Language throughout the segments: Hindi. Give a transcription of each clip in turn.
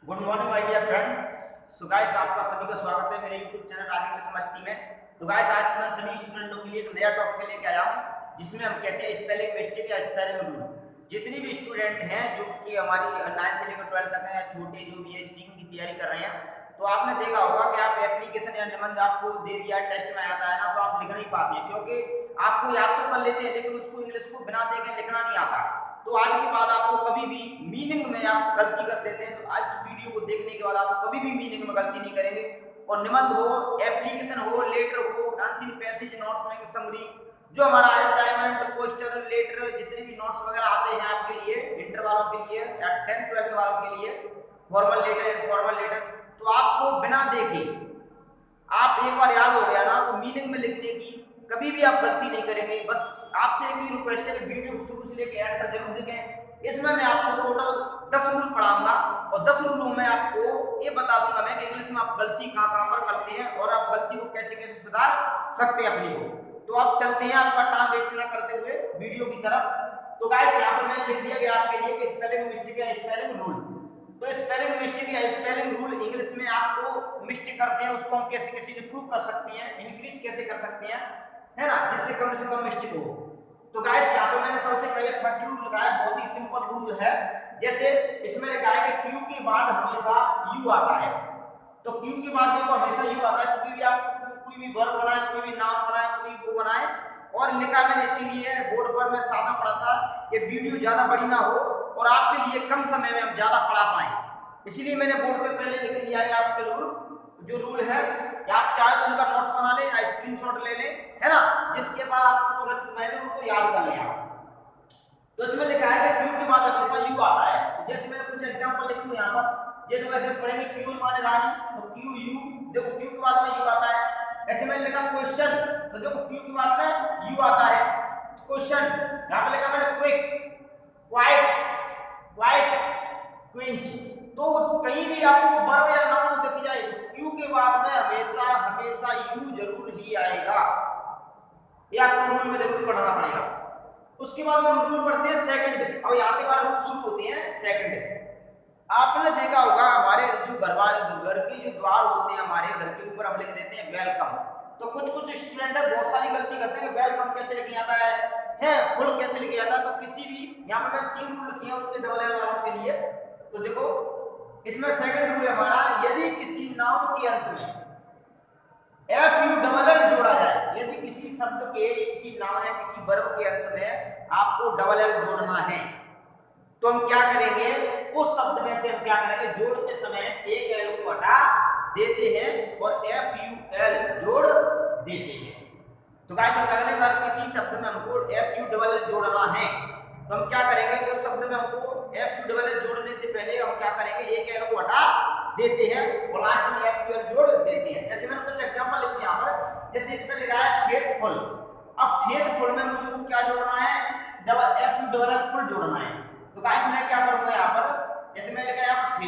Good morning my dear friends. So guys, आपका सभी का स्वागत है मेरे YouTube चैनल राज इंग्लिश मस्ती में। तो गाइस, आज मैं सभी स्टूडेंटों के लिए एक नया टॉपिक लेके आया हूँ जिसमें हम कहते हैं स्पेलिंग मिस्टेक या स्पेलिंग रूल। जितनी भी स्टूडेंट हैं जो कि हमारी 9th से लेकर 12th तक हैं या छोटे जो भी है स्पीकिंग की तैयारी कर रहे हैं, तो आपने देखा होगा कि आप एप्लीकेशन या निबंध आपको दे दिया टेस्ट में आता है ना, तो आप लिख नहीं पाते हैं क्योंकि आपको याद तो कर लेते हैं लेकिन उसको इंग्लिश को बिना देखे लिखना नहीं आता। तो आज के बाद आपको कभी भी मीनिंग में आप गलती कर देते हैं, तो आज वीडियो को देखने के बाद आप कभी भी मीनिंग में गलती नहीं करेंगे। और निबंध हो, एप्लीकेशन हो, लेटर हो, आंसर पैसेज, नोट्स में समरी, जो हमारा असाइनमेंट, पोस्टर, लेटर, जितने भी नोट्स वगैरह आते हैं आपके लिए, इंटर वालों के लिए या 10th 12th वालों के लिए, फॉर्मल लेटर, इनफॉर्मल लेटर, तो आपको बिना देखे आप एक बार याद हो गया ना, तो मीनिंग में लिखने की कभी भी आप गलती नहीं करेंगे। बस आपसे एक ही रिक्वेस्ट है कि वीडियो को शुरू से लेकर एंड तक जरूर देखें। इसमें मैं आपको टोटल 10 रूल पढ़ाऊंगा और 10 रूलों में आपको ये बता दूंगा मैं कि इंग्लिश में आप गलती कहाँ पर करते हैं और आप गलती को कैसे कैसे सुधार सकते हैं अपनी को। तो आप चलते हैं आपका टाइम वेस्ट ना करते हुए वीडियो की तरफ। तो गाइस, यहाँ पर मैंने लिख दिया गया आपके लिए कि स्पेलिंग मिस्टेक या स्पेलिंग रूल। तो स्पेलिंग मिस्टेक या स्पेलिंग रूल इंग्लिश में आपको मिस्टेक करते हैं उसको हम कैसे कैसे इंप्रूव कर सकते हैं, इंक्रीज कैसे कर सकते हैं, है ना, जिससे कम से कम मिस्टेक हो। तो गाइस, यहाँ पे मैंने सबसे पहले फर्स्ट रूल लगाया, बहुत ही सिंपल रूल है। जैसे इसमें लिखा है कि क्यू के बाद हमेशा यू आता है। तो क्यू के बाद देखो हमेशा यू आता है, कभी भी आप कोई भी वर्ब बनाए, कोई भी नाउन बनाए, कोई वो बनाए, और लिखा मैंने इसीलिए बोर्ड पर मैं सादा पढ़ा था कि वीडियो ज्यादा बड़ी ना हो और आपके लिए कम समय में हम ज्यादा पढ़ा पाए, इसीलिए मैंने बोर्ड पे पहले लिख लिया है आपके जो रूल है। आप चाहे तो इनका नोट्स बना लें या स्क्रीनशॉट ले लें, है ना, जिसके बाद आपको सुरक्षित रहें, उनको याद कर लें आप। तो इसमें लिखा है कि क्यू के बाद हमेशा यू आता है। तो जैसे मैंने कुछ एग्जांपल लिखी हूं यहाँ पर, जैसे वैसे पढ़ेंगे क्यू माने रानी, तो क्यू यू, देखो क्यू के बाद में यू आता है। ऐसे मैंने लिखा क्वेश्चन, तो देखो क्यू के बाद में यू आता है, क्वेश्चन। यहाँ पे लिखा मैंने क्विक, क्वाइट, वाइट, क्विंच। तो कहीं भी आपको वर्ब या नाउन दिख जाए तो क्यू के बाद में हमेशा हमेशा यू जरूर ही आएगा। ये आपको रूल में जरूर पढ़ना पड़ेगा। उसके बाद में हम रूल पढ़ते हैं सेकंड। अब यहाँ से हमारे रूल शुरू होते हैं सेकंड। आपने देखा होगा हमारे जो घर के जो द्वार होते हैं, हमारे घर के ऊपर हम लिख देते हैं वेलकम। तो कुछ स्टूडेंट है बहुत सारी गलती करते हैं कि वेलकम कैसे लिखा जाता है फुल कैसे लिखा जाता है। तो किसी भी, यहाँ पर मैं 3 रूल लिखे हैं उसके डबल एल वालों के लिए। तो देखो इसमें सेकंड रूल है हमारा, यदि किसी नाउन के अंत में एफ यू डबल एल जोड़ा जाए, यदि किसी शब्द के, किसी नाउन या किसी वर्ब के अंत में आपको डबल एल जोड़ना है, तो हम क्या करेंगे, उस शब्द में से हम क्या करेंगे, जोड़ते समय एक एल को हटा देते हैं और एफ यू एल जोड़ देते हैं। तो गाइस, हम क्या करेंगे, अगर किसी शब्द में हमको एफ यू डबल एल जोड़ना है तो हम क्या करेंगे, उस शब्द में हमको एफ यू डबल एल जोड़ने से पहले हम क्या करेंगे, एक एल को हटा देते हैं और लास्ट में एफ यू एल जोड़ देते हैं। जैसे मैंने कुछ एग्जांपल लिखे यहाँ पर, जैसे इसमें लिखा है फेथफुल। अब फेथफुल में मुझको क्या जोड़ना है, double F U double L full जोड़ना है। तो गाइस, मैं क्या करूंगा यहाँ पर, जैसे मैं लिखा यहाँ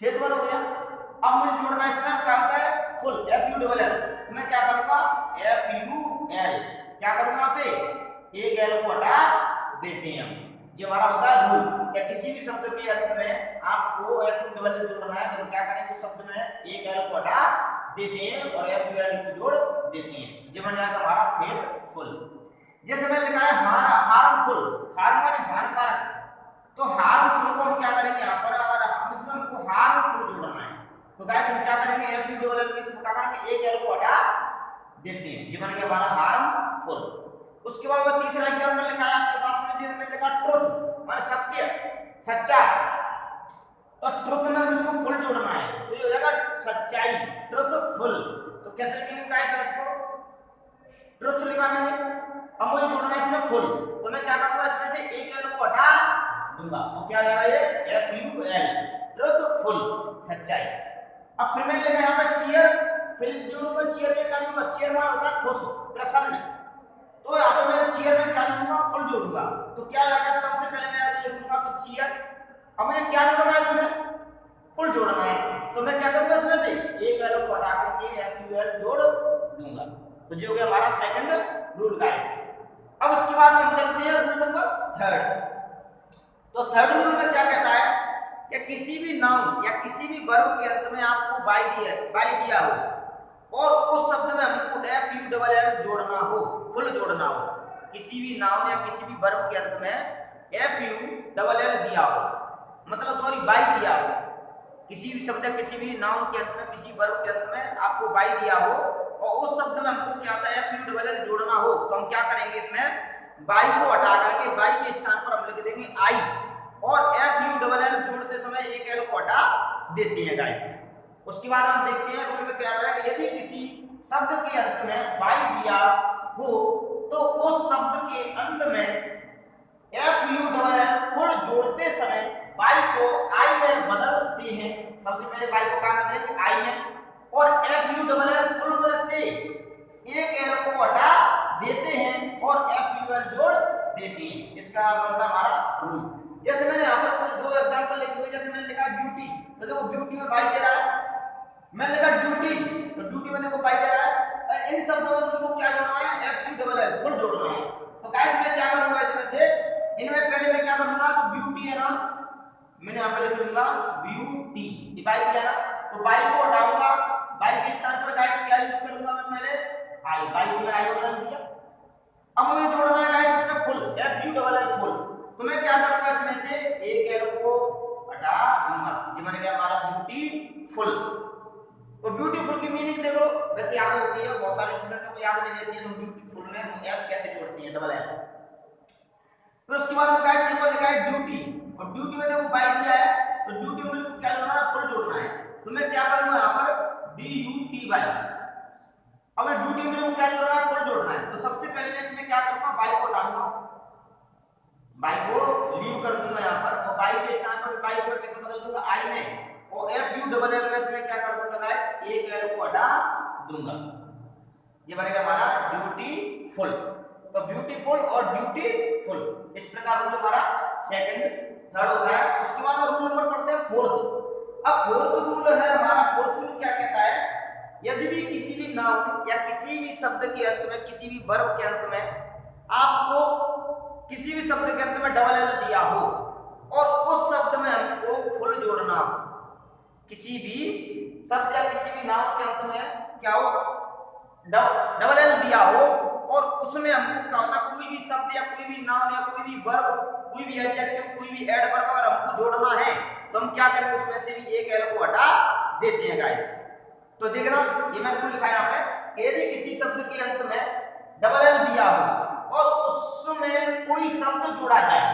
फेथफुल हो गया। अब मुझे जोड़ना है इसमें क्या होता है, full F U double L. तो मैं क्या करूंगा, एफ यू एल, क्या करूंगा यहाँ पे, एक एल को हटा देते हैं हम। ये हमारा होता है रूल, क्या किसी भी शब्द के अंत में आपको एफ यू डबल एल जोड़ना है तो हम क्या करेंगे, उस शब्द में एक एल को हटा देते हैं और एफ यू एल को जोड़ देते हैं। जो बन जाएगा हमारा फेथफुल। जैसे मैंने लिखा है हार्मफुल, हार्म माने हानिकारक, तो हार्मफुल को हम क्या करेंगे यहाँ पर, अगर इसमें हमको हार्मफुल जोड़ना है तो गाइस हम क्या करेंगे, एफ यू डबल एल में से क्या करेंगे, एक एल को हटा देते हैं, जो बन गया हमारा हार्मफुल। उसके बाद वो तीसरा एग्जांपल लिखा है आपके पास में, जिसमें लिखा ट्रुथ माने सत्य, सच्चा। तो ट्रुथ में मुझको फुल जोड़ना है तो ये हो जाएगा सच्चाई, ट्रुथफुल। तो कैसे लिखेंगे गाइस इसको, ट्रुथ लिखा मैंने, अब मुझे जोड़ना है इसमें फुल, तो मैं क्या करूंगा, इसमें से एक एल को हटा दूंगा तो क्या आ जाएगा, ये एफ यू एल, ट्रुथफुल, सच्चाई। अब फिर मैंने लिखा यहाँ पर चीयर, फिर जोड़ूंगा चीयर में क्या जोड़ूंगा, चीयर मान होता है खुश, प्रसन्न। तो यहाँ पे मैंने चीयर में क्या जोड़ूंगा, फुल जोड़ूंगा। तो क्या आएगा, सबसे पहले मैं लिखूंगा तो चीयर। अब मुझे क्या जोड़ना है, इसमें फुल जोड़ना है, तो मैं क्या करूंगा, इसमें से एक एल को हटा करके एफ यू एल जोड़ दूंगा। तो जो हो गया हमारा सेकंड रूल गाइस। अब उसके बाद हम चलते हैं रूल नंबर थर्ड। तो थर्ड रूल में क्या कहता है या किसी भी नाउन या किसी भी वर्ब के अंत में आपको बाई दिया हो और उस शब्द में हमको FULL जोड़ना हो, फुल जोड़ना हो, किसी भी नाउन या किसी भी वर्ब के अंत में FULL दिया हो, मतलब सॉरी बाई दिया हो, किसी भी शब्द किसी भी नाउन के अंत में किसी वर्ब के अंत में आपको बाई दिया हो और उस शब्द में हमको क्या होता है FULL जोड़ना हो, तो हम क्या करेंगे, इसमें बाई को हटा करके बाई के स्थान पर हम लिख देंगे आई और FULL जोड़ते समय एक एल को हटा देते हैं गाइस। उसके बाद हम देखते हैं रूल में क्या है कि यदि किसी शब्द के अंत में बाई दिया हो तो उस शब्द के अंत में FULL फुल जोड़ते समय बाई को आई में बदलते हैं। सबसे पहले बाई को क्या बदलेंगे, आई में, और FULL फुल में से एक एल को हटा देते हैं और FUL जोड़ देते हैं। इसका बनता हमारा रूल। जैसे मैंने यहाँ पर कुछ दो एग्जांपल लिखे हुए, जैसे मैंने लिखा ब्यूटी, तो देखो ब्यूटी में बाई दे रहा है, मैंने लिखा ड्यूटी, तो ड्यूटी में देखो बाई दे रहा है, और इन शब्दों में मुझको क्या जोड़ना है, FULL फुल जोड़ना है। तो गाइस मैं क्या करूंगा, इसमें से इनमें पहले मैं क्या करूंगा, तो ब्यूटी है ना, मैंने यहाँ पे लिख लूंगा ब्यूटी, बाई दिया ना, तो बाई को हटाऊंगा, बाई के स्थान पर गाइस क्या यूज करूंगा मैं, पहले आई, बाई को मैं आई में बदल दिया। अब मुझे जोड़ना है गाइस इसमें फुल, FULL फुल, तो मैं क्या करूंगा, इसमें से एक एल को हटा दूंगा, जी मैंने क्या हमारा ब्यूटीफुल। तो ब्यूटीफुल की मीनिंग देखो, वैसे याद होती है, बहुत सारे स्टूडेंटों को याद नहीं रहती है, तो ब्यूटीफुल में एल कैसे जोड़ती है, डबल एल। फिर उसके बाद में गाइस एक और लिखा है ड्यूटी, और ड्यूटी में देखो बाई दिया है, तो ड्यूटी में मुझे क्या जोड़ना है, फुल जोड़ना है, तो मैं क्या करूंगा यहाँ पर DUTY। अब ड्यूटी में मुझे क्या जोड़ना है, फुल जोड़ना है, तो सबसे पहले मैं इसमें क्या करूंगा, बाई को हटाऊंगा, बाई को लीव कर दूंगा यहाँ पर, और बाई के स्थान पर बाई को कैसे बदल दूंगा, आई में, और FULL में इसमें क्या कर दूंगा गाइस, एक एल को हटा दूंगा, ये बनेगा हमारा ब्यूटीफुल। तो ब्यूटीफुल और ब्यूटीफुल, इस प्रकार रूल हमारा सेकंड थर्ड होता है। उसके बाद रूल नंबर पढ़ते हैं फोर्थ। अब फोर्थ रूल है हमारा, फोर्थ रूल क्या कहता है, यदि भी किसी भी नाउन या किसी भी शब्द के अंत में किसी भी वर्ब के अंत में आपको किसी भी शब्द के अंत में डबल एल दिया हो और उस शब्द में हमको फुल जोड़ना हो, किसी भी शब्द या किसी भी नाउन के अंत में क्या हो, डबल एल दिया हो और उसमें हमको क्या होता, कोई भी शब्द या कोई भी नाउन या कोई भी वर्ब, कोई भी एडजेक्टिव, कोई भी एडवर्ब अगर हमको जोड़ना है तो हम क्या करेंगे, उसमें से भी एक एल को हटा देते हैं गाइस। तो देखना, ये मैंने रूल लिखा है यहाँ पे, यदि किसी शब्द के अंत में डबल एल दिया हो और उसमें कोई शब्द जोड़ा जाए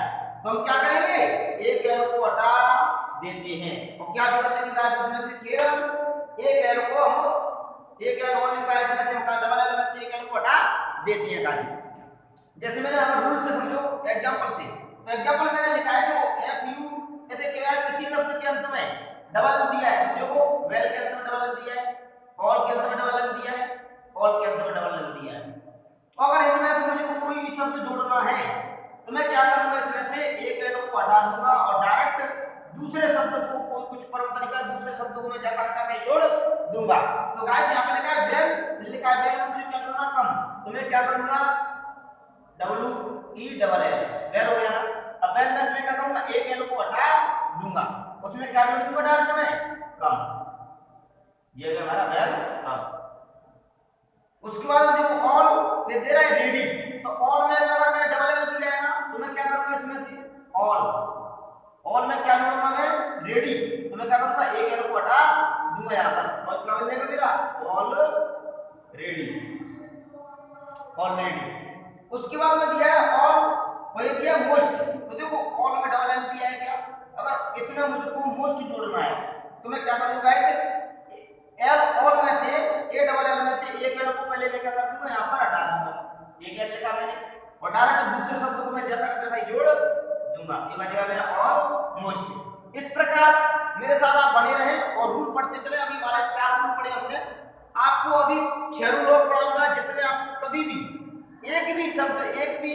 तो हम क्या करेंगे, एक एल को हटा देते हैं, और क्या जोड़ देंगे गाइस, उसमें से केवल एक एल को हम, एक एल और लिखा है इसमें से हम डबल एल में से एक एल को हटा देते हैं गाइस। जैसे मैंने यहाँ रूल से समझो एग्जांपल थे, तो एग्जांपल मैंने लिखा है, देखो FU ऐसे क्या है, किसी शब्द के अंत में डबल दिया है, तो देखो वेल के अंत में डबल दिया है, ऑल के अंत में डबल दिया है, ऑल के अंत में डबल दिया है। तो अगर इनमें तो मुझे कोई भी शब्द जोड़ना है तो मैं क्या करूंगा, इसमें से एक एल को हटा दूंगा और डायरेक्ट दूसरे शब्द को, कोई कुछ परिवर्तन कर दूसरे शब्द को मैं जगह में जोड़ दूंगा। तो गाइस यहाँ पे लिखा है वेल, फिर लिखा है वेल में मुझे क्या जोड़ना, कम, तो मैं क्या करूंगा, WELL, वेल हो गया ना। अब वेल में इसमें क्या करूंगा, एक एल को हटा दूंगा, उसमें क्या जोड़ दूंगा डायरेक्ट में, कम, ये हमारा वेल कम। उसके बाद देखो ऑल में दे रहा है रेडी, तो ऑल में अगर मैं डबल एल दिया है ना तो मैं क्या करूंगा, इसमें से ऑल में क्या जोड़ूंगा मैं, रेडी, तो मैं क्या करूंगा, एक एल को हटा दूंगा यहाँ पर, और क्या बन जाएगा मेरा, ऑल रेडी, ऑल रेडी। उसके बाद में दिया है ऑल, और ये दिया मोस्ट, तो देखो ऑल में डबल एल दिया है क्या, अगर इसमें मुझको मोस्ट जोड़ना है तो मैं क्या करूंगा, इसे एल ऑल में थे, ए डबल एल में थे, एक एल को पहले मैं क्या कर दूंगा, यहाँ पर हटा दूंगा, एक एल लिखा मैंने, और डायरेक्ट दूसरे शब्द को मैं जैसा तैसा जोड़ दूंगा, ये बनेगा मेरा ऑल मोस्ट। इस प्रकार मेरे साथ आप बने रहें और रूल पढ़ते चले। अभी हमारे 4 रूल पढ़े हमने, आपको अभी 6 रूल और पढ़ाऊंगा जिसमें आपको कभी भी एक भी शब्द, एक भी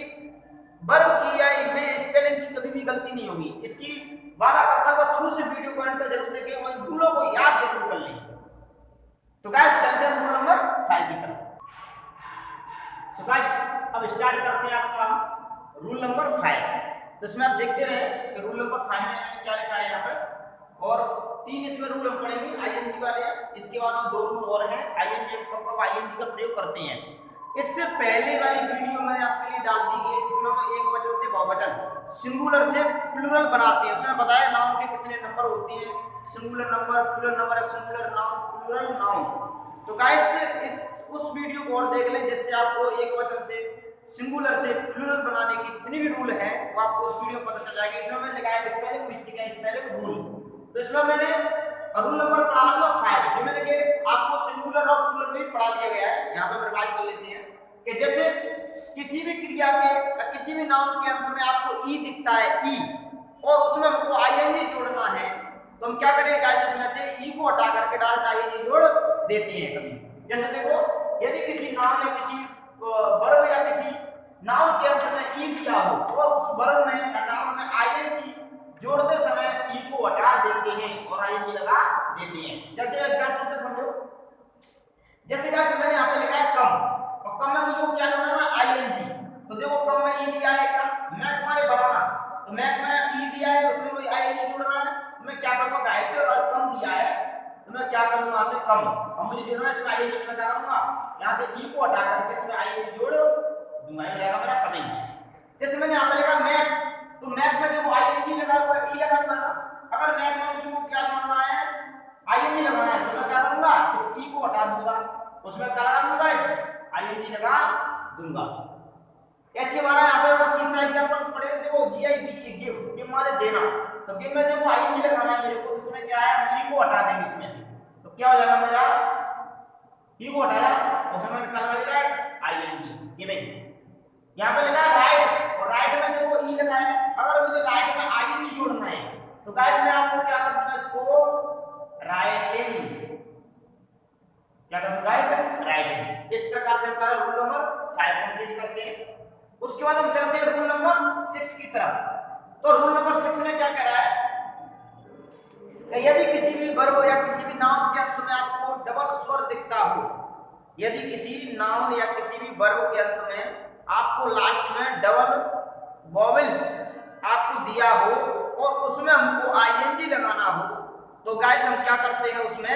वर्ब की या स्पेलिंग की कभी भी गलती नहीं होगी, इसकी वादा करता हुआ शुरू से वीडियो को एंड तक जरूर देखें और इन रूलों को याद जरूर कर लें। तो गाइस चलते हैं रूल नंबर 5 की तरफ। सो गाइस अब स्टार्ट करते हैं आपका रूल नंबर 5। तो इसमें आप देखते रहे कि रूल नंबर 5 में क्या लिखा है यहाँ पर, और 3 इसमें रूल हम पढ़ेंगे आईएनजी वाले हैं। इसके बाद में 2 रूल और हैं आईएनजी कब आईएनजी का प्रयोग करते हैं। इससे पहले वाली वीडियो मैंने आपके लिए डाल दी गई जिसमें हम एक वचन से बहुवचन सिंगुलर से प्लूरल बनाते हैं। उसमें बताया नाउन के कितने नंबर होते हैं, singular number, plural number, singular noun, plural noun. तो गाइस उस वीडियो को और देख लें जिससे आपको एक वचन से सिंगुलर से प्लूरल बनाने की जितनी भी रूल है वो आपको उस वीडियो में पता चल जाएगा। इसमें मैंने लिखा है स्पेलिंग मिस्टेक है, स्पेलिंग रूल। तो इसमें मैंने रूल नंबर पढ़ा लूंगा 5 जो मैंने कि आपको सिंगुलर और प्लूरल में पढ़ा दिया गया है। यहाँ पे हम रिवाइज कर लेते हैं कि जैसे किसी भी क्रिया के या किसी भी नाउन के अंत में आपको ई दिखता है ई और उसमें हमको आईएनजी जोड़ना है तो हम क्या करेंगे गाइस, इसमें से ई को हटा करके डायरेक्ट आईएनजी जोड़ देते हैं। कभी जैसे देखो यदि किसी नाउन या किसी वर्ब या किसी नाउन के अंत में ई दिया हो और उस वर्ब में या नाउन में आईएनजी जोड़ते समय ई को हटा देते हैं और आईएनजी लगा देते हैं। जैसे एग्जांपल से समझो, जैसे गाइस मैंने यहाँ पे लिखा है कम और कम में मुझे क्या जोड़ना है आईएनजी। तो देखो कम में ई दिया है क्या, मैं तुम्हारे बनाना तो मैं ई दिया है उसमें कोई आईएनजी जोड़ना है तो मैं क्या करूंगा गाइस, अगर कम दिया है तो मैं क्या करूंगा तो कम और मुझे जोड़ना है इसमें आईएनजी। मैं क्या करूंगा यहाँ से ई को हटा करके इसमें आईएनजी जोड़ दूंगा, ये हो जाएगा मेरा कमिंग। जैसे मैंने यहाँ पे लिखा मैप तो मैप में देखो आईएनजी लगा हुआ है, ई लगा हुआ है ना। अगर मैप में मुझको क्या जोड़ना है आईएनजी लगाना है तो मैं क्या करूंगा इस ई को हटा दूंगा, उसमें क्या लगा दूंगा इस आईएनजी लगा दूंगा। ऐसे हमारा यहाँ पे अगर तीसरा एग्जांपल पढ़े देखो जीआईबी गिव माने देना तो गिव में देखो आईएनजी लगाना है मेरे को तो इसमें क्या है ई को हटा देंगे इसमें से तो क्या हो जाएगा मेरा ई को हटाया उसमें मैंने क्या लगा दिया आईएनजी गिविंग। यहाँ पे लिखा है राइट और राइट में देखो ई लगा है, अगर मुझे राइट में आईएनजी जोड़ना है तो गाइस मैं आपको क्या कर दूंगा इसको राइटिंग, क्या कर दूंगा गाइस राइटिंग। इस प्रकार से हम रूल नंबर 5 कंप्लीट करते हैं। उसके बाद हम चलते हैं रूल नंबर 6 की तरफ। तो रूल नंबर 6 में क्या कह रहा है, यदि किसी भी वर्ब या किसी भी नाउन के अंत में आपको डबल स्वर दिखता हो, यदि किसी नाउन या किसी भी वर्ब के अंत में आपको लास्ट में डबल वॉवेल्स आपको दिया हो और उसमें हमको आईएनजी लगाना हो तो गाइस हम क्या करते हैं उसमें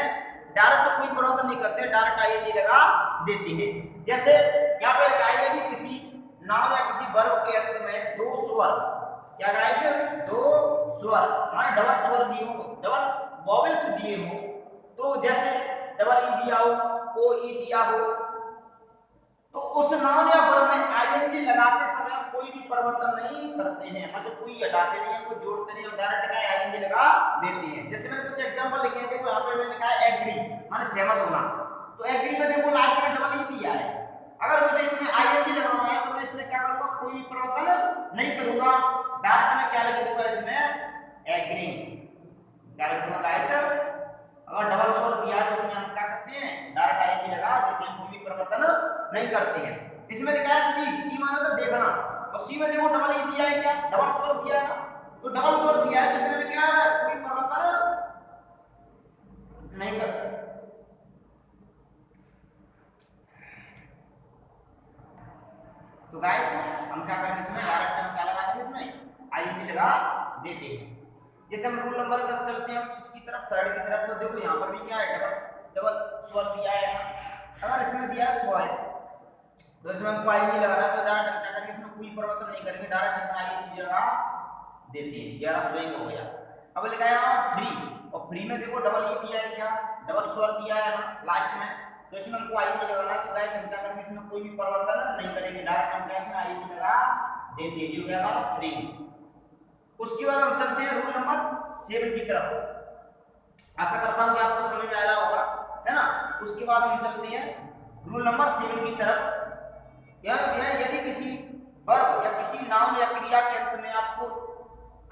डायरेक्ट कोई परिवर्तन नहीं करते, डायरेक्ट आईएनजी लगा देते हैं। जैसे यहाँ पे लिखा है यदि किसी नाउन या किसी वर्ब के अंत में 2 स्वर, क्या गाइस 2 स्वर माने डबल स्वर दिए हो, डबल वॉवेल्स दिए हो तो जैसे डबल ई दिया हो, ओ ई दिया हो तो उस नाउन या वर्ब में आईएनजी लगाते समय कोई भी परिवर्तन नहीं करते हैं, मतलब कोई हटाते नहीं है, कोई जोड़ते नहीं, हम डायरेक्ट क्या आईएनजी लगा देते हैं। जैसे मैंने कुछ एग्जांपल लिखे हैं, देखो यहाँ पे मैंने लिखा है एग्री माने सहमत होना तो एग्री में देखो लास्ट में डबल ई दिया है, अगर मुझे इसमें आईएनजी लगाना है तो मैं इसमें क्या करूंगा कोई भी परिवर्तन नहीं करूंगा, डायरेक्ट में क्या लिख दूंगा इसमें एग्री, क्या लिख दूंगा गाइस। अगर डबल स्वर दिया है तो उसमें हम क्या करते हैं डायरेक्ट आईएनजी लगा देते हैं, कोई भी परिवर्तन नहीं करते हैं। इसमें लिखा है सी माने तो देखना और सी में देखो डबल ई दिया है, क्या डबल स्वर दिया है ना, तो डबल स्वर दिया है तो इसमें क्या है कोई परिवर्तन नहीं करते। तो गाइस हम क्या करेंगे इसमें डायरेक्ट हम क्या लगा देंगे इसमें आईएनजी लगा देते हैं। जैसे हम रूल नंबर तक चलते हैं इसकी तरफ 3rd की तरफ तो देखो यहाँ पर भी क्या है डबल स्वर दिया है, अगर इसमें दिया है स्व तो इसमें हमको आईएनजी लगाना है तो डायरेक्ट क्या करेंगे इसमें कोई परिवर्तन नहीं करेंगे, डायरेक्ट इसमें आईएनजी लगा देते हैं। 11 स्विंग हो गया। अब लिखा है फ्री और फ्री में देखो डबल ई दिया है, क्या डबल स्वर दिया है ना लास्ट में तो इसमें हमको आईएनजी लगाना है तो गाइस हम क्या करेंगे इसमें कोई भी परिवर्तन नहीं करेंगे, डायरेक्ट हम क्या इसमें आईएनजी लगा देते हैं, ये हो गया हमारा फ्री। उसके बाद हम चलते हैं रूल नंबर 7 की तरफ। आशा करता हूं कि आपको समझ में आ रहा होगा, है ना। उसके बाद हम चलते हैं रूल नंबर 7 की तरफ। यह दिया है यदि किसी वर्ब या किसी नाउन या क्रिया के अंत में आपको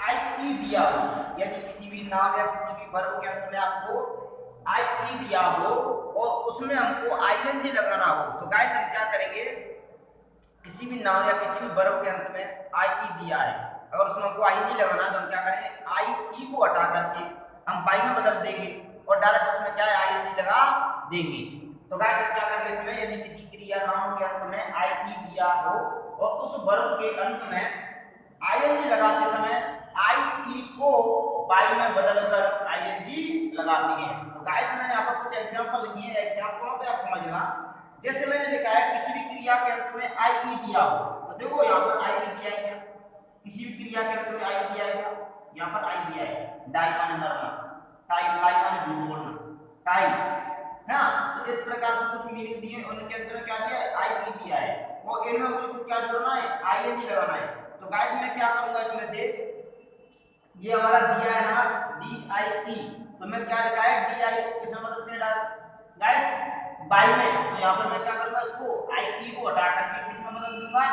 आई दिया हो, यदि किसी भी नाउन या किसी भी वर्ब के अंत में आपको आई दिया हो और उसमें हमको आईएनजी लगाना हो तो गाइस हम क्या करेंगे, किसी भी नाउन या किसी भी वर्ब के अंत में आई दिया है, अगर उसमें हमको आईएनजी लगाना है तो हम क्या करेंगे आई को हटा करके हम बाई में बदल देंगे और डायरेक्ट उसमें क्या है आईएनजी लगा देंगे। तो गाइस हम क्या करेंगे इसमें यदि किसी क्रिया नाउन के अंत में आई दिया हो और उस वर्ब के अंत में आईएनजी लगाते समय आई को बाई में बदलकर लगाते हैं। तो गाइस मैंने यहाँ पर कुछ एग्जांपल लिखे हैं, एग्जांपलों पे आप समझना। जैसे मैंने लिखा है किसी भी क्रिया के अंत में आई दिया हो, तो देखो यहाँ पर आई दिया है क्या, किसी भी क्रिया के अंत में आई दिया है क्या, यहाँ पर आई दिया है, डाई माने मरना, टाई लाई माने झूठ बोलना, टाई है ना। तो इस प्रकार से कुछ मीनिंग दिए, उनके अंत में क्या दिया है, आई दिया है, और इनमें मुझे क्या जोड़ना है, आईएनजी लगाना है। तो गाइस मैं क्या करूंगा, इसमें से ये हमारा दिया है ना डी आई ई, तो मैं क्या लिखा है, डी आई को किसमें बदलते हैं गाइस, बाई में। तो यहाँ पर मैं क्या करूंगा, इसको आई ई को हटा करके किसमें बदल दूंगा,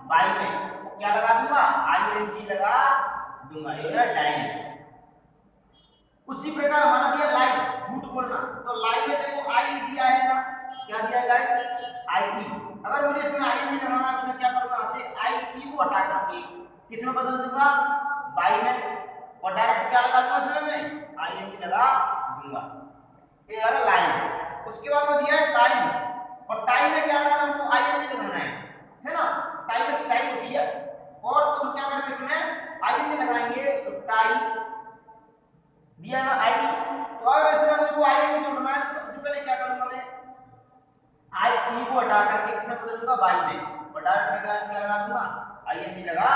बाई में। तो क्या लगा दूंगा, आईएनजी लगा दूंगा, ये है डाइन। उसी प्रकार हमारा दिया लाई, झूठ बोलना, तो लाई में देखो आई दिया है ना, क्या दिया है गाइस, आई ई। अगर मुझे इसमें आईएनजी लगाना है तो मैं क्या करूंगा, यहाँ से आई ई को हटा करके किसमें बदल दूंगा, बाई में, और डायरेक्ट क्या लगा दूंगा इसमें मैं, आईएनजी लगा दूंगा, ये है लाइन। उसके बाद में दिया है टाइम, और टाइम में क्या लगाना, हमको आईएनजी लगाना है ना, टाइम में टाई होती है, और तुम क्या करोगे इसमें आईएनजी लगाएंगे, तो टाई दिया ना आई। तो अगर इसमें मुझको आईएनजी जोड़ना है तो सबसे पहले क्या करूंगा मैं, आई ई को हटा करके किसमें बदल दूंगा, बाई में, और डायरेक्ट में क्या लगा दूंगा, आईएनजी लगा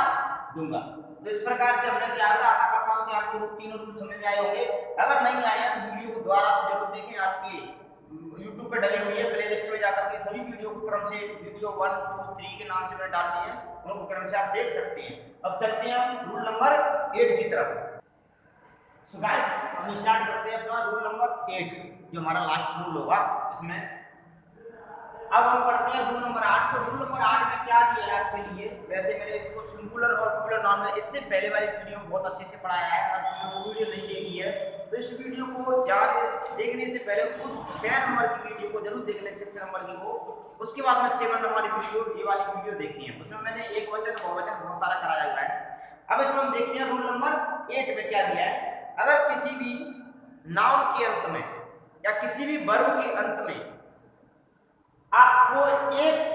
दूंगा। तो इस प्रकार से हमने क्या किया, आशा करता हूं कि आपको तीनों रूल समझ में आए होंगे। अगर नहीं आए हैं तो वीडियो को दोबारा से जरूर देखें, आपके YouTube पे डली हुई है, प्लेलिस्ट में जाकर के सभी वीडियो को क्रम से वीडियो 1, 2, 3 के नाम से मैंने डाल दिए हैं, उनको क्रम से आप देख सकते हैं। अब चलते हैं हम रूल नंबर 8 की तरफ। सो गाइस हम स्टार्ट करते हैं अपना रूल नंबर 8, जो हमारा लास्ट रूल होगा इसमें। अब हम पढ़ते हैं रूल नंबर 8। तो रूल नंबर 8 में क्या दिया है आपके लिए, वैसे मैंने इसको सिंगुलर और प्लूरल नाम है, इससे पहले वाली वीडियो में बहुत अच्छे से पढ़ाया है। अगर तुमने वो वीडियो नहीं देखी है तो इस वीडियो को देखने से पहले उस 6 नंबर की वीडियो को जरूर देख लें, 6 नंबर की को। उसके बाद में 7 नंबर की वीडियो, ये वाली वीडियो देखनी है, उसमें मैंने एक वचन बहुवचन बहुत सारा कराया हुआ है। अब इसमें हम देखते हैं रूल नंबर 8 में क्या दिया है। अगर किसी भी नाउन के अंत में या किसी भी वर्ब के अंत में आपको एक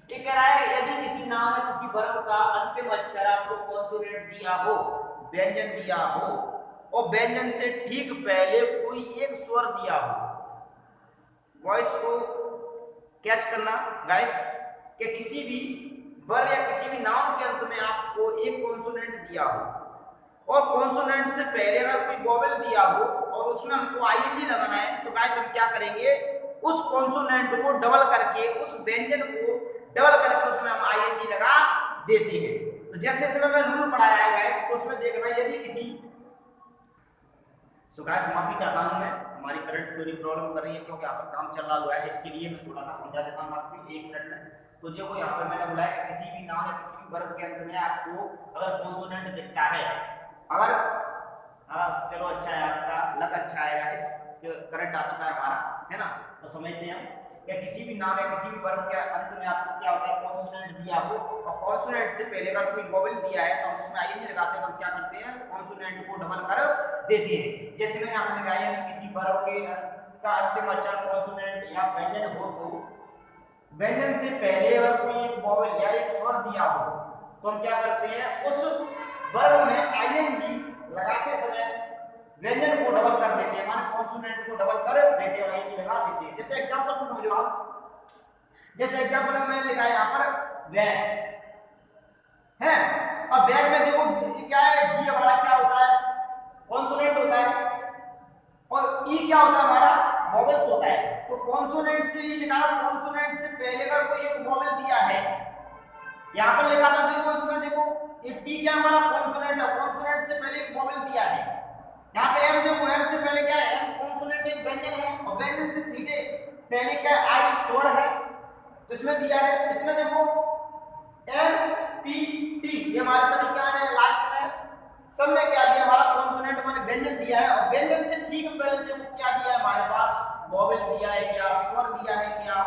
कह रहा है, यदि किसी नाम या किसी वर्ब का अंतिम अक्षर आपको कॉन्सोनेंट दिया हो, व्यंजन दिया हो, और व्यंजन से ठीक पहले कोई एक स्वर दिया हो, वॉइस को कैच करना गाइस, कि किसी भी वर्ब या किसी भी नाउन के अंत में आपको एक कॉन्सोनेंट दिया हो, और कॉन्सोनेंट से पहले अगर कोई वोवेल दिया हो और उसमें हमको आईएनजी लगाना है, तो गाइस हम क्या करेंगे, उस कॉन्सोनेंट को डबल करके, उस व्यंजन को डबल करके उसमें हम आईएनजी लगा देते हैं। तो जैसे इसमें मैं रूल पढ़ाया है गाइस, तो उसमें देखना यदि किसी, सो गाइस माफी चाहता हूं मैं, हमारी करंट थोड़ी प्रॉब्लम कर रही है क्योंकि यहाँ पर काम चल रहा हुआ है, इसके लिए मैं थोड़ा सा समझा देता हूँ आपको 1 मिनट में। तो जो यहाँ पर मैंने बुलाया कि किसी भी नाउन या किसी भी वर्ब के अंत में आपको अगर कॉन्सोनेंट दिखता है, अगर चलो अच्छा है, आपका लक अच्छा है गाइस, करंट आ चुका है हमारा, है ना। तो समझते हैं कि किसी भी नाम या किसी भी वर्ब के अंत में आपको क्या होता है, कॉन्सोनेंट दिया हो, और कॉन्सोनेंट से पहले अगर कोई वोवेल दिया है तो हम उसमें आईएनजी लगाते हैं, तो हम क्या करते हैं, कॉन्सोनेंट को डबल कर देते हैं। जैसे मैंने आपने लिखा है, यदि किसी वर्ब के का अंतिम अक्षर कॉन्सोनेंट या व्यंजन हो, तो व्यंजन से पहले अगर कोई एक वोवेल या एक स्वर दिया हो, तो हम क्या करते हैं, उस वर्ब में आईएनजी लगाते समय व्यंजन को डबल कर देते हैं, माने कॉन्सोनेंट को डबल कर देते हैं, आईएनजी लगा देते हैं। जैसे एग्जांपल को समझो आप, जैसे एग्जांपल में मैंने लिखा है यहाँ पर बैग है, अब बैग में देखो क्या है, जी हमारा क्या होता है, कॉन्सोनेंट होता है, और ई क्या होता है, हमारा वोवेल्स होता है। तो कॉन्सोनेंट से ही लिखा, कॉन्सोनेंट से पहले अगर कोई एक वोवेल दिया है, यहाँ पर लिखा था, देखो इसमें देखो ये टी क्या हमारा कॉन्सोनेंट है, कॉन्सोनेंट से पहले एक वोवेल दिया है। यहाँ पे एम देखो, एम से पहले क्या है, एम कॉन्सोनेंट एक व्यंजन है, और व्यंजन से सीधे पहले क्या है, आई स्वर है, तो इसमें दिया है। इसमें देखो एम पी टी, ये हमारे सभी क्या है, लास्ट में सब में क्या दिया, हमारा कॉन्सोनेंट मैंने व्यंजन दिया है, और व्यंजन से ठीक पहले देखो क्या दिया है हमारे पास, वोवेल दिया है क्या, स्वर दिया है क्या,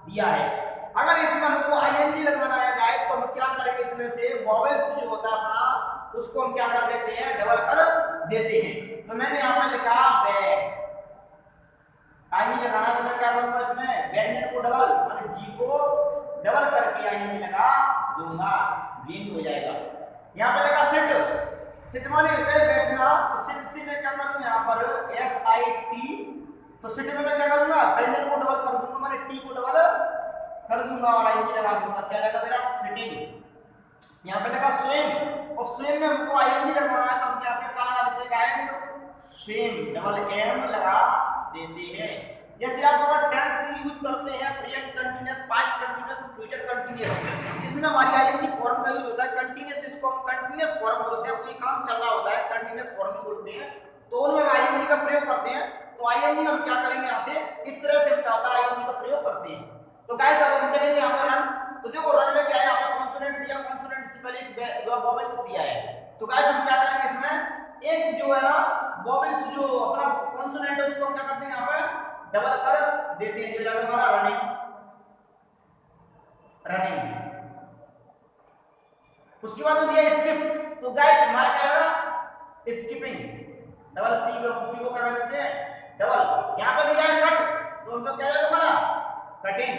दिया है। अगर इसमें हमको आईएनजी लगवाना है गाइस, तो हम क्या करेंगे, इसमें से वोवेल्स जो होता है अपना, उसको हम क्या कर देते हैं, डबल कर देते हैं। तो मैंने यहाँ पे लिखा बैग, आईएनजी लगाना, तो मैं क्या करूंगा, इसमें व्यंजन को डबल, माने जी को डबल करके आईएनजी लगा दूंगा, ग्रीन हो जाएगा। यहाँ पे लिखा सिट, सिट माने होता है बैठना, तो सिट से मैं क्या करूंगा यहाँ पर SIT, तो सिट में मैं क्या करूंगा व्यंजन को डबल कर दूंगा, मैंने टी को डबल कर दूंगा और आईएनजी लगा दूंगा, क्या जाएगा मेरा सिटिंग। यहाँ पे लगा स्विम, और स्विम में हमको आईएनजी लगवाना है तो हम क्या पे क्या लगा देते हैं गाइस, स्विम डबल एम लगा देते हैं। जैसे आप अगर टेंस यूज करते हैं present continuous, past continuous, future continuous, जिसमें हमारी आईएनजी फॉर्म का यूज होता है कंटीन्यूअस, इसको हम कंटीन्यूअस फॉर्म बोलते हैं, कोई काम चल रहा होता है कंटीन्यूअस फॉर्म ही बोलते हैं, तो उनमें हम आईएनजी का प्रयोग करते हैं। तो आईएनजी में हम क्या करेंगे यहाँ पे इस तरह से क्या होता है आईएनजी का प्रयोग करते हैं। तो गाइस अब हम चलेंगे यहाँ पर रन, तो देखो रन में क्या है, यहाँ पर कॉन्सोनेंट दिया, कॉन्सोनेंट से पहले एक वोवेल्स दिया है, तो गाइस हम क्या करेंगे इसमें एक जो है ना वोवेल्स जो अपना कॉन्सोनेंट है उसको हम क्या करते हैं यहाँ पर डबल कर देते हैं, जो जाएगा हमारा रनिंग, रनिंग। उसके बाद में दिया स्किप, तो गाइस हमारा क्या होगा स्किपिंग, डबल पी को क्या करते हैं डबल। यहाँ पे दिया है कट, तो उनको क्या जाएगा हमारा कटिंग।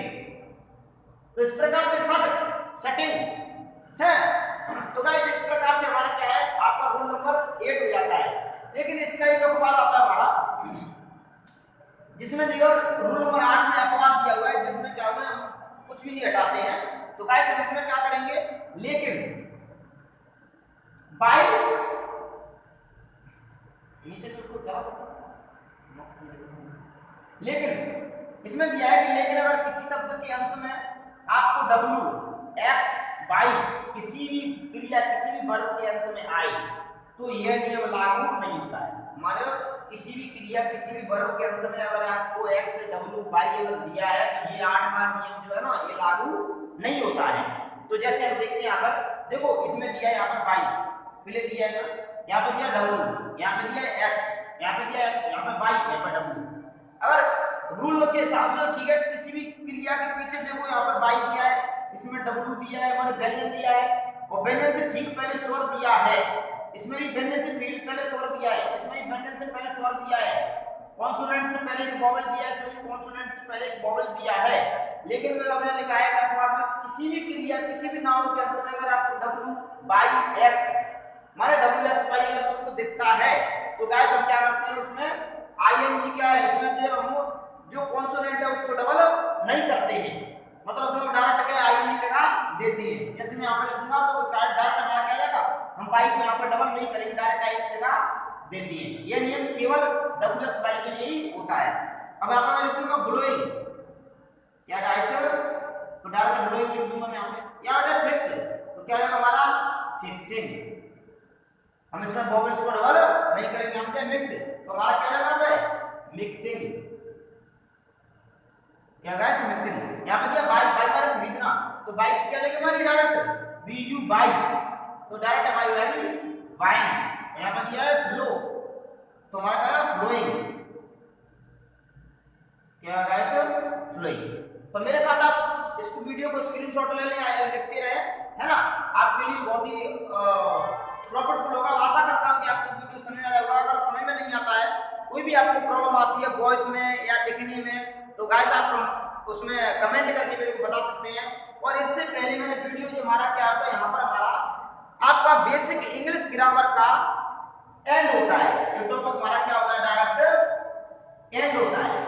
तो इस प्रकार से सेटिंग है। तो गाइस इस प्रकार से हमारा क्या है आपका रूल नंबर 8 हो जाता है। लेकिन इसका एक अपवाद आता है हमारा, जिसमें देखो रूल नंबर 8 में अपवाद दिया हुआ है, जिसमें क्या होता है हम कुछ भी नहीं हटाते हैं। तो गाइस हम इसमें क्या करेंगे, लेकिन बाय नीचे से उसको क्या लेकिन इसमें दिया है कि लेकिन अगर किसी शब्द के अंत में आपको W, X, Y किसी भी क्रिया किसी भी वर्ब के अंत में आए तो यह नियम लागू नहीं होता है। मानो किसी भी क्रिया किसी भी वर्ब के अंत में अगर आपको X, W, Y अगर दिया है तो ये 8 बार नियम जो है ना ये लागू नहीं होता है। तो जैसे हम देखते हैं यहाँ पर देखो इसमें दिया है यहाँ पर Y, पहले दिया है ना यहाँ पे दिया W, यहाँ पे दिया X, यहाँ पे दिया X, यहाँ पे Y, यहाँ पे W। अगर रूल के हिसाब से ठीक है, किसी भी क्रिया के पीछे देखो यहाँ पर Y दिया है, इसमें W दिया है, हमारे व्यंजन दिया है और व्यंजन से ठीक पहले स्वर दिया है, इसमें भी व्यंजन से पहले स्वर दिया है, इसमें भी व्यंजन से पहले स्वर दिया है, कॉन्सोनेंट से पहले एक वोवेल दिया है, इसमें भी कॉन्सोनेंट से पहले एक वोवेल दिया है। लेकिन मैं हमने लिखा है कि अपवाद में किसी भी क्रिया किसी भी नाउन के अंत में अगर आपको W, Y, X माने W, X, Y अगर तुमको दिखता है तो गाइस हम क्या करते हैं उसमें आईएनजी क्या है, इसमें हम जो कॉन्सोनेंट है उसको डबल नहीं करते हैं, मतलब उसमें डायरेक्ट क्या आईएनजी लगा देते हैं। जैसे मैं यहाँ पे लिखूंगा तो डायरेक्ट हमारा क्या आएगा, हम Y को यहाँ पर डबल नहीं करेंगे, डायरेक्ट आईएनजी लगा देती है। ये नियम केवल W, X, Y के लिए ही होता है। अब यहाँ पर मैं लिखूंगा ब्लोइंग, क्या गाइस तो डायरेक्ट ब्लोइंग लिख दूंगा मैं यहाँ पे। यहाँ आ फिक्स, तो क्या आएगा हमारा फिक्सिंग, हम इसमें वोवेल्स को डबल नहीं करेंगे, हम दें मिक्स, तो हमारा क्या आएगा पे मिक्सिंग, क्या गाइस मिक्सिंग। यहाँ पे दिया बाई, बाई माने खरीदना, तो बाई की क्या जाएगी हमारी डायरेक्ट BU बाई, तो डायरेक्ट हमारी जाएगी बाइंग। यहाँ पे दिया है फ्लो, तो हमारा क्या है फ्लोइंग, क्या गाइस फ्लोइंग। तो मेरे साथ आप इस वीडियो को स्क्रीनशॉट ले लें, लिखते रहे, है ना, आपके लिए बहुत ही प्रॉफिटफुल होगा। आशा करता हूं कि आपको वीडियो समझ में आया होगा। अगर समझ में नहीं आता है, कोई भी आपको प्रॉब्लम आती है वॉइस में या लिखने में, तो गाइस आप उसमें कमेंट करके मेरे को बता सकते हैं। और इससे पहले मैंने वीडियो जो हमारा क्या होता है, यहाँ पर हमारा आपका बेसिक इंग्लिश ग्रामर का एंड होता है, ये टॉपिक हमारा क्या होता है डायरेक्ट एंड होता है,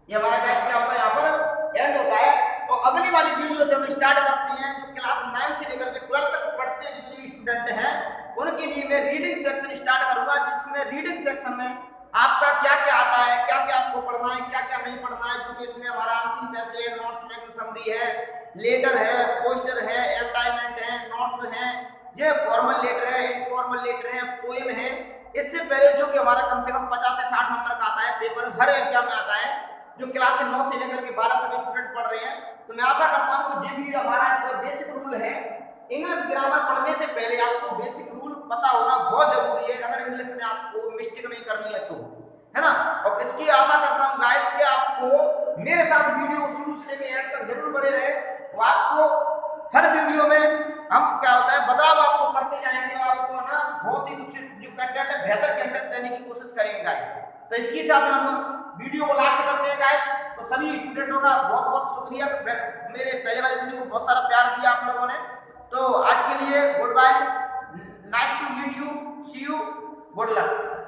ये हमारा गाइस क्या होता है यहाँ पर एंड होता है। तो अगली वाली वीडियो से हम स्टार्ट करते हैं, जो क्लास 9 से लेकर के 12 तक पढ़ते हैं जितने भी स्टूडेंट हैं उनके लिए मैं रीडिंग सेक्शन स्टार्ट करूंगा, जिसमें रीडिंग सेक्शन में आपका क्या क्या आता है, क्या क्या आपको पढ़ना है, क्या क्या नहीं पढ़ना है, जो कि इसमें हमारा आंसर पैसे है, नोट्स मेकिंग समरी है, लेटर है, पोस्टर है, एडवर्टाइजमेंट है, नोट्स है, ये फॉर्मल लेटर है, इनफॉर्मल लेटर है, पोएम है। इससे पहले जो कि हमारा कम से कम 50 से 60 नंबर का आता है पेपर हर एग्जाम में आता है, जो क्लास 9 से लेकर के 12 तक स्टूडेंट पढ़ रहे हैं। तो मैं आशा करता हूं कि जो भी हमारा जो बेसिक रूल है, इंग्लिश ग्रामर पढ़ने से पहले आपको बेसिक रूल पता होना बहुत जरूरी है, अगर इंग्लिश में आपको मिस्टेक नहीं करनी है तो, है ना। और इसकी आशा करता हूं गाइस कि आपको मेरे साथ वीडियो को शुरू से लेकर एंड तक जरूर बने रहे। तो आपको हर वीडियो में हम क्या होता है बदलाव आपको करते जाएंगे, आपको ना बहुत ही कुछ जो कंटेंट है बेहतर कंटेंट देने की कोशिश करेंगे गाइस। तो इसके साथ हम वीडियो को लास्ट करते हैं गाइस। तो सभी स्टूडेंटों का बहुत बहुत शुक्रिया, मेरे पहले वाले वीडियो को बहुत सारा प्यार दिया आप लोगों ने। तो आज के लिए goodbye. Nice to meet you, see you, good luck.